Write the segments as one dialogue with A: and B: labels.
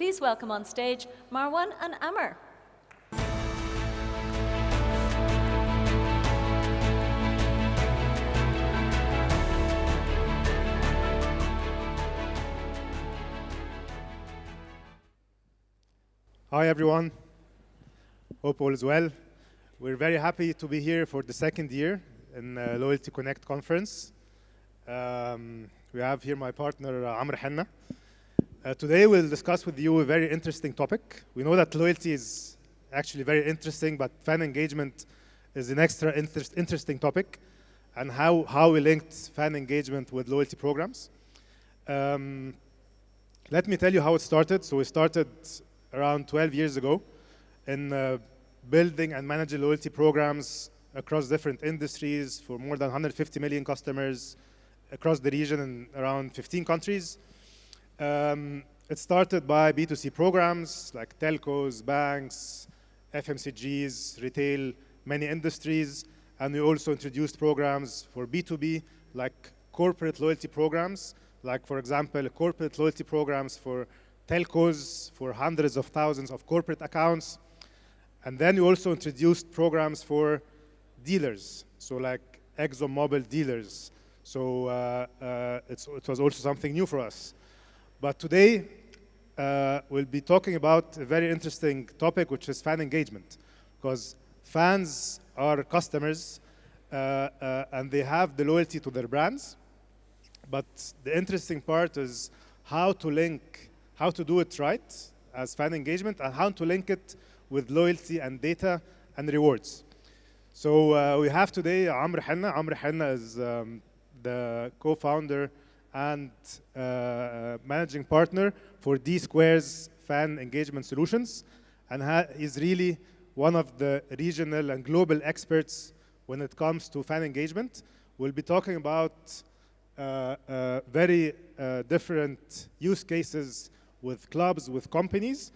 A: Please welcome on stage Marwan and Amr.
B: Hi everyone, hope all is well. We're very happy to be here for the second year in Loyalty Connect conference. We have here my partner Amr Henna. Today we'll discuss with you a very interesting topic. We know that loyalty is actually very interesting, but fan engagement is an extra interesting topic, and how we linked fan engagement with loyalty programs. Let me tell you how it started. So we started around 12 years ago in building and managing loyalty programs across different industries for more than 150 million customers across the region in around 15 countries. It started by B2C programs like telcos, banks, FMCGs, retail, many industries, and we also introduced programs for B2B like corporate loyalty programs, like for example, corporate loyalty programs for telcos for hundreds of thousands of corporate accounts. And then we also introduced programs for dealers, so like ExxonMobil dealers. So it was also something new for us. But today, we'll be talking about a very interesting topic, which is fan engagement, because fans are customers and they have the loyalty to their brands. But the interesting part is how to do it right as fan engagement, and how to link it with loyalty and data and rewards. So we have today Amr Henna. Amr Henna is the co-founder and managing partner for D-Square's fan engagement solutions. And he's really one of the regional and global experts when it comes to fan engagement. We'll be talking about very different use cases with clubs, with companies.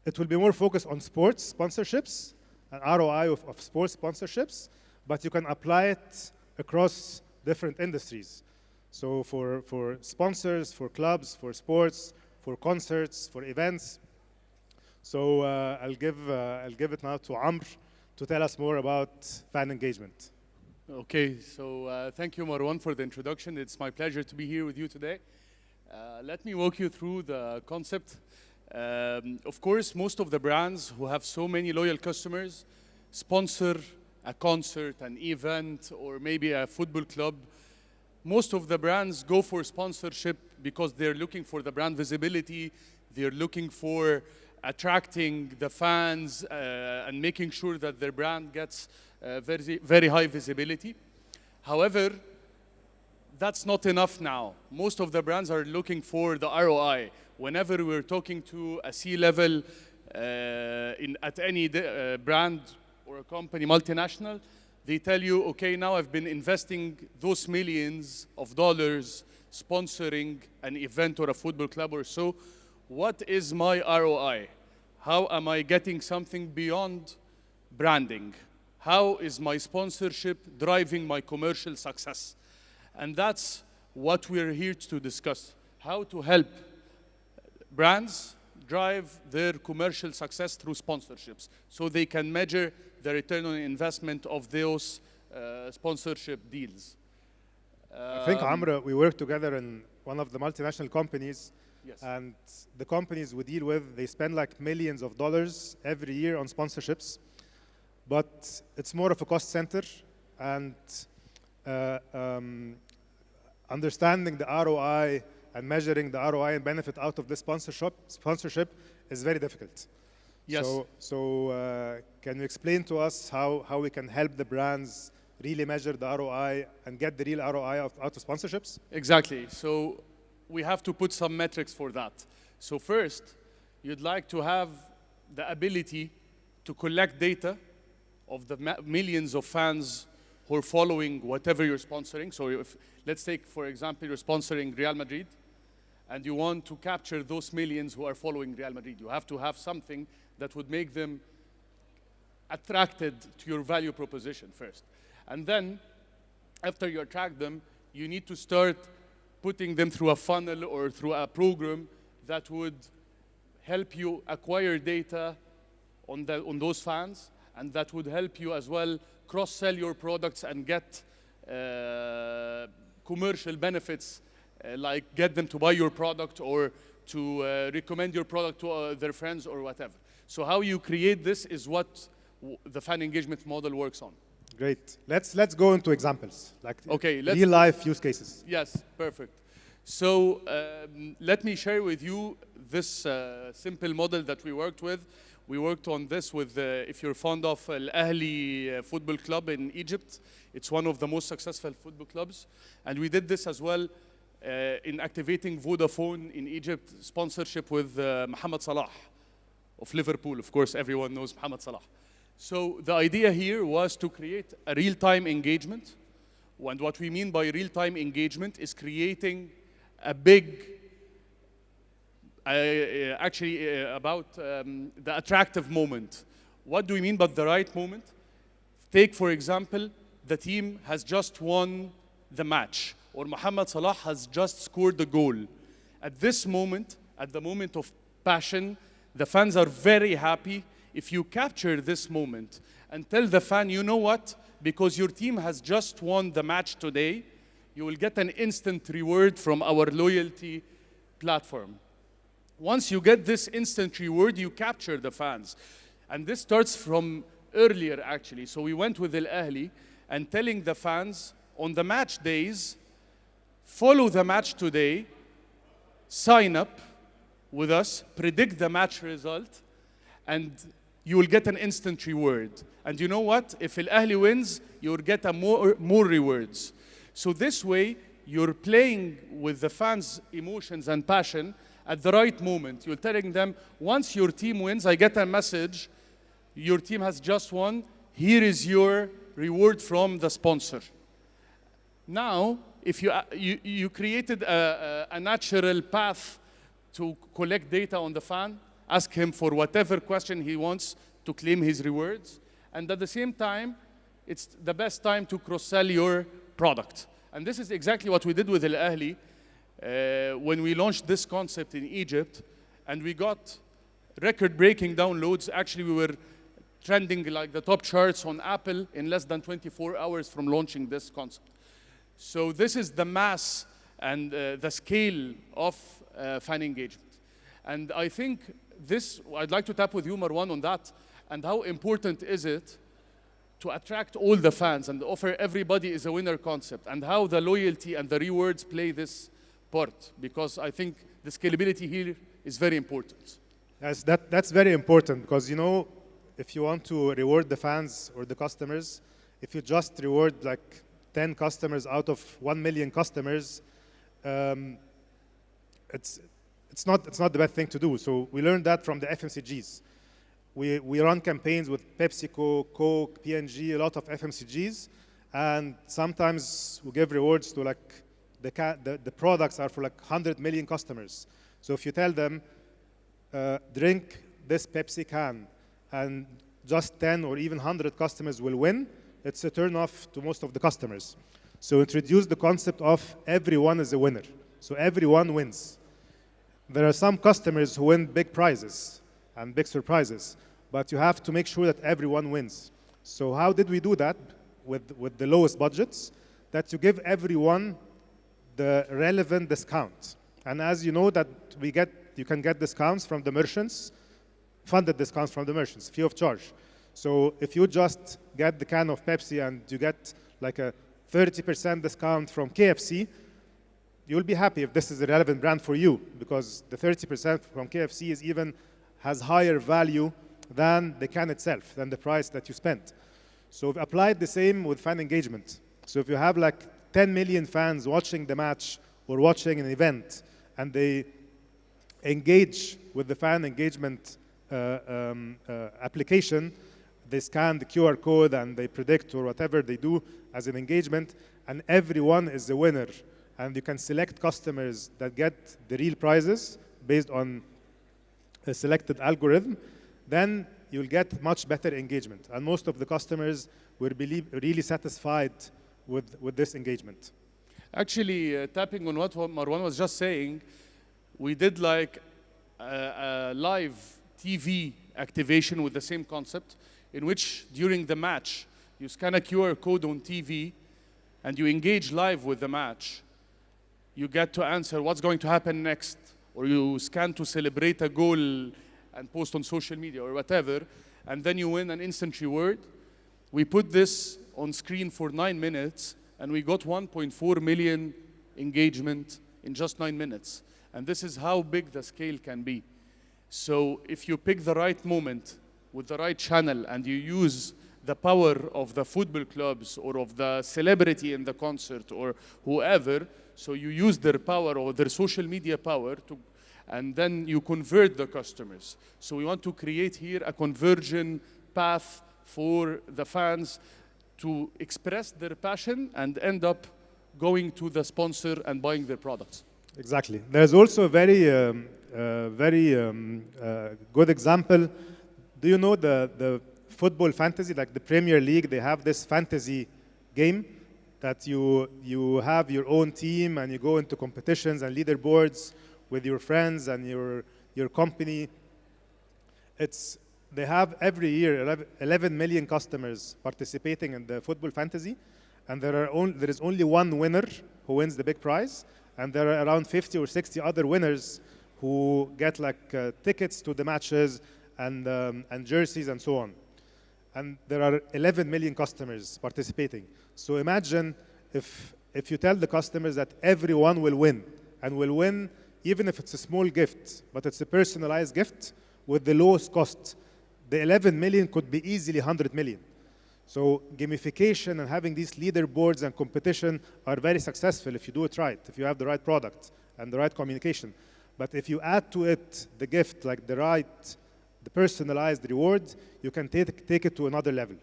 B: It will be more focused on sports sponsorships and ROI of sports sponsorships, but you can apply it across different industries. So for sponsors, for clubs, for sports, for concerts, for events. So I'll give it now to Amr to tell us more about fan engagement.
C: Okay, so thank you, Marwan, for the introduction. It's my pleasure to be here with you today. Let me walk you through the concept. Of course, most of the brands who have so many loyal customers sponsor a concert, an event, or maybe a football club. Most of the brands go for sponsorship because they're looking for the brand visibility. They're looking for attracting the fans and making sure that their brand gets very, very high visibility. However, that's not enough now. Most of the brands are looking for the ROI. Whenever we're talking to a C-level at any brand or a company, multinational, they tell you, okay, now I've been investing those millions of dollars sponsoring an event or a football club or so. What is my ROI? How am I getting something beyond branding? How is my sponsorship driving my commercial success? And that's what we're here to discuss, how to help brands drive their commercial success through sponsorships so they can measure the return on investment of those sponsorship deals.
B: I think, Amr, we work together in one of the multinational companies.
C: Yes.
B: And the companies we deal with, they spend like millions of dollars every year on sponsorships. But it's more of a cost center, and understanding the ROI and measuring the ROI and benefit out of this sponsorship is very difficult.
C: Yes.
B: So can you explain to us how we can help the brands really measure the ROI and get the real ROI out of sponsorships?
C: Exactly. So we have to put some metrics for that. So first, you'd like to have the ability to collect data of the millions of fans who are following whatever you're sponsoring. So if, let's take, for example, you're sponsoring Real Madrid, and you want to capture those millions who are following Real Madrid. You have to have something that would make them attracted to your value proposition first. And then, after you attract them, you need to start putting them through a funnel or through a program that would help you acquire data on those fans, and that would help you as well cross-sell your products and get commercial benefits, like get them to buy your product or to recommend your product to their friends or whatever. So how you create this is what the fan engagement model works on.
B: Great. Let's go into examples, like
C: Okay,
B: real life use cases.
C: Yes, perfect. So let me share with you this simple model that we worked with. We worked on this with, if you're fond of Al Ahli football club in Egypt, it's one of the most successful football clubs. And we did this as well in activating Vodafone in Egypt, sponsorship with Mohamed Salah of Liverpool. Of course, everyone knows Mohamed Salah. So the idea here was to create a real-time engagement. And what we mean by real-time engagement is creating a big, about the attractive moment. What do we mean by the right moment? Take, for example, the team has just won the match, or Mohamed Salah has just scored the goal. At this moment, at the moment of passion, the fans are very happy. If you capture this moment and tell the fan, you know what, because your team has just won the match today, you will get an instant reward from our loyalty platform. Once you get this instant reward, you capture the fans. And this starts from earlier, actually. So we went with Al Ahli and telling the fans, on the match days, follow the match today, sign up with us, predict the match result, and you will get an instant reward. And you know what? If Al Ahli wins, you will get more rewards. So this way, you're playing with the fans' emotions and passion at the right moment. You're telling them, once your team wins, I get a message, your team has just won, here is your reward from the sponsor. Now, if you created a natural path to collect data on the fan, ask him for whatever question he wants to claim his rewards, and at the same time, it's the best time to cross-sell your product. And this is exactly what we did with Al Ahli when we launched this concept in Egypt, and we got record-breaking downloads. Actually, we were trending like the top charts on Apple in less than 24 hours from launching this concept. So this is the mass and the scale of fan engagement. And I think this, I'd like to tap with you, Marwan, on that, and how important is it to attract all the fans and offer everybody is a winner concept, and how the loyalty and the rewards play this part, because I think the scalability here is very important.
B: Yes, that's very important, because you know, if you want to reward the fans or the customers, if you just reward like 10 customers out of 1 million customers, it's not the best thing to do. So we learned that from the FMCGs. We run campaigns with PepsiCo, Coke, P&G, a lot of FMCGs, and sometimes we give rewards to like the products are for like 100 million customers. So if you tell them, drink this Pepsi can, and just 10 or even 100 customers will win, it's a turn off to most of the customers. So introduce the concept of everyone is a winner. So everyone wins. There are some customers who win big prizes and big surprises, but you have to make sure that everyone wins. So how did we do that with the lowest budgets? That you give everyone the relevant discount. And as you know that you can get discounts from the merchants, funded discounts from the merchants, free of charge. So if you just get the can of Pepsi and you get like a 30% discount from KFC, you'll be happy if this is a relevant brand for you, because the 30% from KFC has higher value than the can itself, than the price that you spent. So we've applied the same with fan engagement. So if you have like 10 million fans watching the match or watching an event, and they engage with the fan engagement application, they scan the QR code and they predict or whatever they do as an engagement, and everyone is the winner. And you can select customers that get the real prizes based on a selected algorithm, then you'll get much better engagement. And most of the customers will be really satisfied with this engagement.
C: Actually, tapping on what Marwan was just saying, we did like a live TV activation with the same concept, in which during the match, you scan a QR code on TV and you engage live with the match. You get to answer what's going to happen next, or you scan to celebrate a goal and post on social media or whatever, and then you win an instant reward. We put this on screen for 9 minutes, and we got 1.4 million engagement in just 9 minutes. And this is how big the scale can be. So if you pick the right moment with the right channel and you use the power of the football clubs or of the celebrity in the concert or whoever, so you use their power or their social media power to, and then you convert the customers. So we want to create here a conversion path for the fans to express their passion and end up going to the sponsor and buying their products.
B: Exactly. There's also a very good example. Do you know the football fantasy, like the Premier League? They have this fantasy game that you have your own team and you go into competitions and leaderboards with your friends and your company. They have every year 11 million customers participating in the football fantasy, and there is only one winner who wins the big prize, and there are around 50 or 60 other winners who get like tickets to the matches and jerseys and so on. And there are 11 million customers participating. So imagine if you tell the customers that everyone will win, and will win even if it's a small gift, but it's a personalized gift with the lowest cost. The 11 million could be easily 100 million. So gamification and having these leaderboards and competition are very successful if you do it right, if you have the right product and the right communication. But if you add to it the gift, like the personalized reward, you can take it to another level.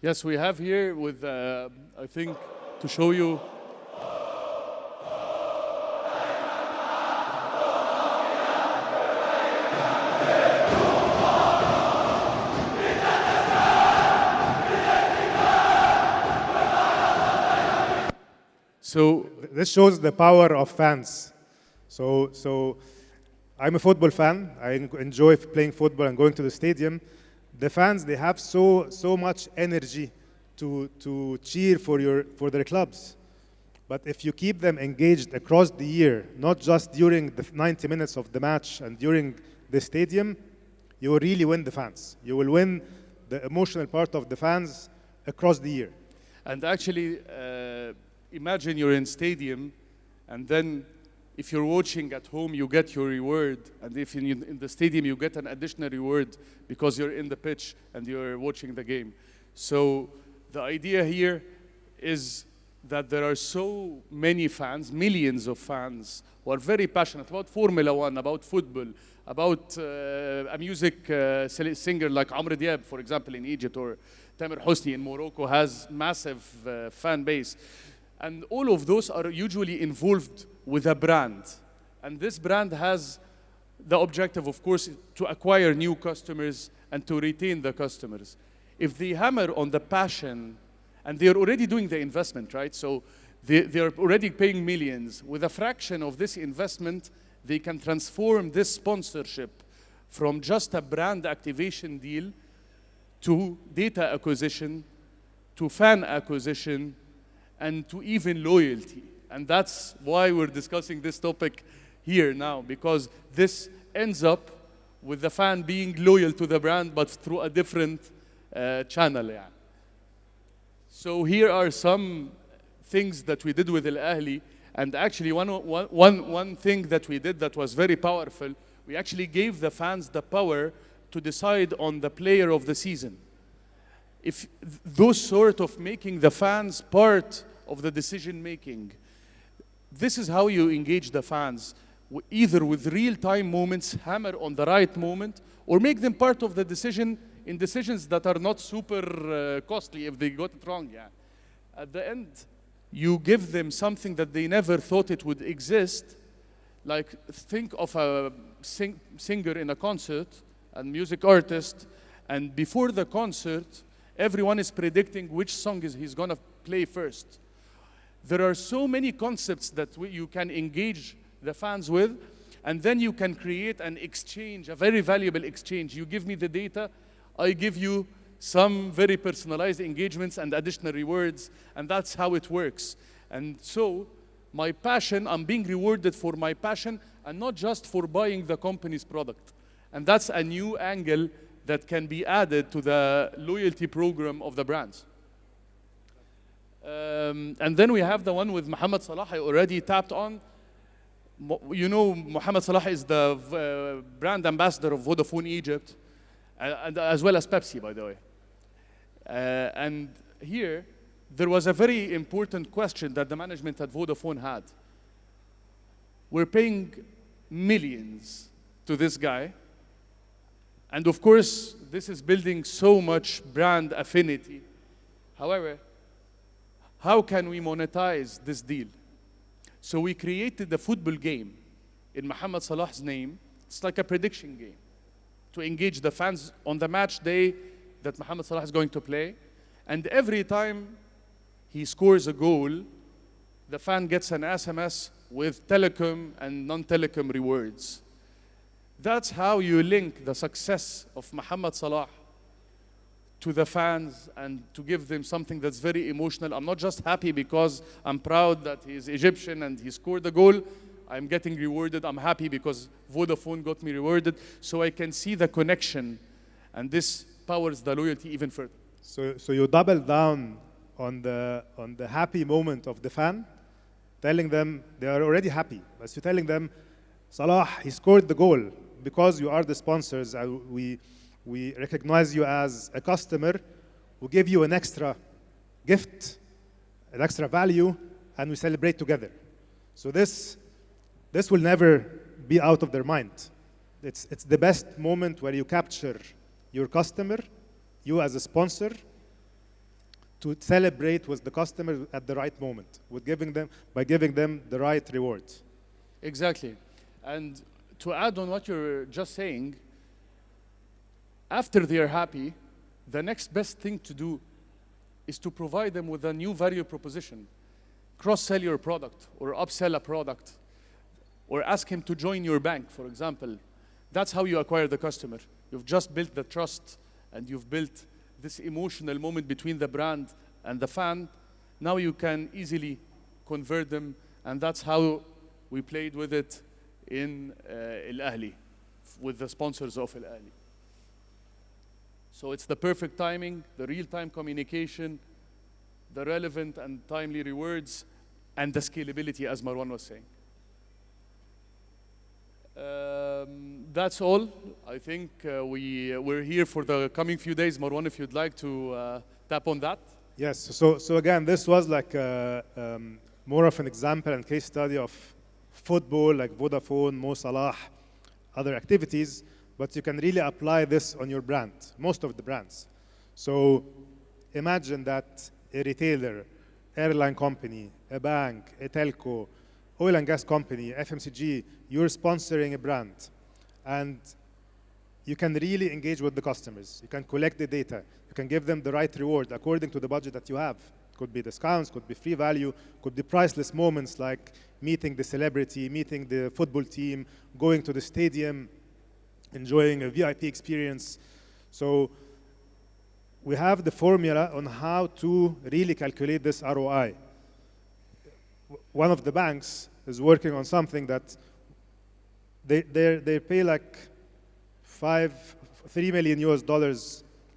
C: Yes, we have here with, I think, to show you. So
B: this shows the power of fans. So I'm a football fan. I enjoy playing football and going to the stadium. The fans, they have so much energy to cheer for their clubs. But if you keep them engaged across the year, not just during the 90 minutes of the match and during the stadium, you will really win the fans. You will win the emotional part of the fans across the year.
C: And actually, imagine you're in stadium, and then if you're watching at home, you get your reward. And if in the stadium, you get an additional reward because you're in the pitch and you're watching the game. So the idea here is that there are so many fans, millions of fans, who are very passionate about Formula One, about football, about a music singer like Amr Diab, for example, in Egypt, or Tamer Hosni in Morocco has massive fan base. And all of those are usually involved with a brand. And this brand has the objective, of course, to acquire new customers and to retain the customers. If they hammer on the passion, and they're already doing the investment, right? So they're already paying millions. With a fraction of this investment, they can transform this sponsorship from just a brand activation deal to data acquisition, to fan acquisition, and to even loyalty. And that's why we're discussing this topic here now, because this ends up with the fan being loyal to the brand, but through a different channel. Yeah. So here are some things that we did with Al Ahly. And actually, one thing that we did that was very powerful, we actually gave the fans the power to decide on the player of the season. If those sort of making the fans part of the decision making, this is how you engage the fans, either with real-time moments, hammer on the right moment, or make them part of the decision in decisions that are not super costly if they got it wrong. Yeah. At the end, you give them something that they never thought it would exist. Like, think of a singer in a concert, a music artist, and before the concert, everyone is predicting which song he's going to play first. There are so many concepts that you can engage the fans with, And then you can create an exchange, a very valuable exchange. You give me the data, I give you some very personalized engagements and additional rewards, and that's how it works. And so, my passion, I'm being rewarded for my passion and not just for buying the company's product. And that's a new angle that can be added to the loyalty program of the brands. And then we have the one with Mohamed Salah, I already tapped on. You know, Mohamed Salah is the brand ambassador of Vodafone Egypt, and as well as Pepsi, by the way. And here, there was a very important question that the management at Vodafone had. We're paying millions to this guy, and of course, this is building so much brand affinity. However, how can we monetize this deal? So we created a football game in Mohamed Salah's name. It's like a prediction game to engage the fans on the match day that Mohamed Salah is going to play. And every time he scores a goal, the fan gets an SMS with telecom and non-telecom rewards. That's how you link the success of Mohamed Salah to the fans and to give them something that's very emotional. I'm not just happy because I'm proud that he's Egyptian and he scored a goal. I'm getting rewarded. I'm happy because Vodafone got me rewarded. So I can see the connection, and this powers the loyalty even further.
B: So you double down on the happy moment of the fan, telling them they are already happy. But you're telling them, Salah, he scored the goal because you are the sponsors. We recognize you as a customer. We give you an extra gift, an extra value, and we celebrate together. So this will never be out of their mind. It's the best moment where you capture your customer, you as a sponsor, to celebrate with the customer at the right moment, by giving them the right rewards.
C: Exactly. And to add on what you're just saying, after they are happy, the next best thing to do is to provide them with a new value proposition. Cross-sell your product or upsell a product or ask him to join your bank, for example. That's how you acquire the customer. You've just built the trust and you've built this emotional moment between the brand and the fan. Now you can easily convert them, and that's how we played with it in Al Ahly, with the sponsors of Al Ahly. So it's the perfect timing, the real-time communication, the relevant and timely rewards, and the scalability, as Marwan was saying. That's all. I think we're here for the coming few days. Marwan, if you'd like to tap on that.
B: Yes, so again, this was like more of an example and case study of football, like Vodafone, Mo Salah, other activities, but you can really apply this on your brand, most of the brands. So imagine that a retailer, airline company, a bank, a telco, oil and gas company, FMCG, you're sponsoring a brand, and you can really engage with the customers. You can collect the data. You can give them the right reward according to the budget that you have. Could be discounts, could be free value, could be priceless moments like meeting the celebrity, meeting the football team, going to the stadium, enjoying a VIP experience. So we have the formula on how to really calculate this ROI. One of the banks is working on something that they pay like $3 million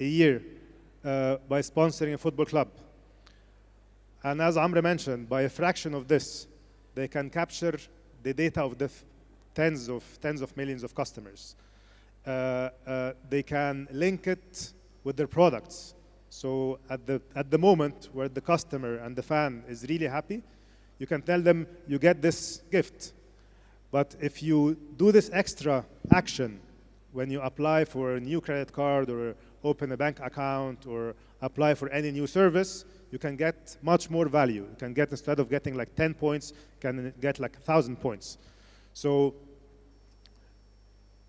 B: a year by sponsoring a football club. And as Amr mentioned, by a fraction of this, they can capture the data of the tens of millions of customers. They can link it with their products. So at the moment where the customer and the fan is really happy, you can tell them you get this gift. But if you do this extra action when you apply for a new credit card or open a bank account or apply for any new service, you can get much more value. You can get, instead of getting like 10 points, you can get like 1,000 points. So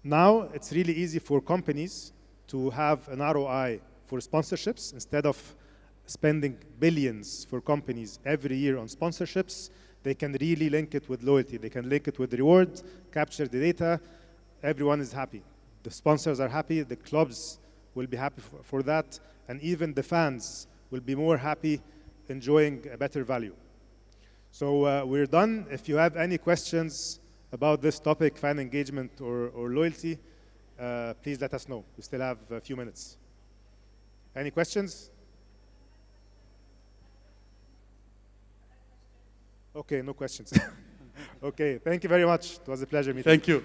B: now it's really easy for companies to have an ROI for sponsorships. Instead of spending billions for companies every year on sponsorships, they can really link it with loyalty. They can link it with the reward, capture the data. Everyone is happy. The sponsors are happy. The clubs will be happy for that. And even the fans will be more happy enjoying a better value. So we're done. If you have any questions about this topic, fan engagement or loyalty, please let us know. We still have a few minutes. Any questions? Okay, no questions. Okay, thank you very much. It was a pleasure meeting you.
C: Thank you.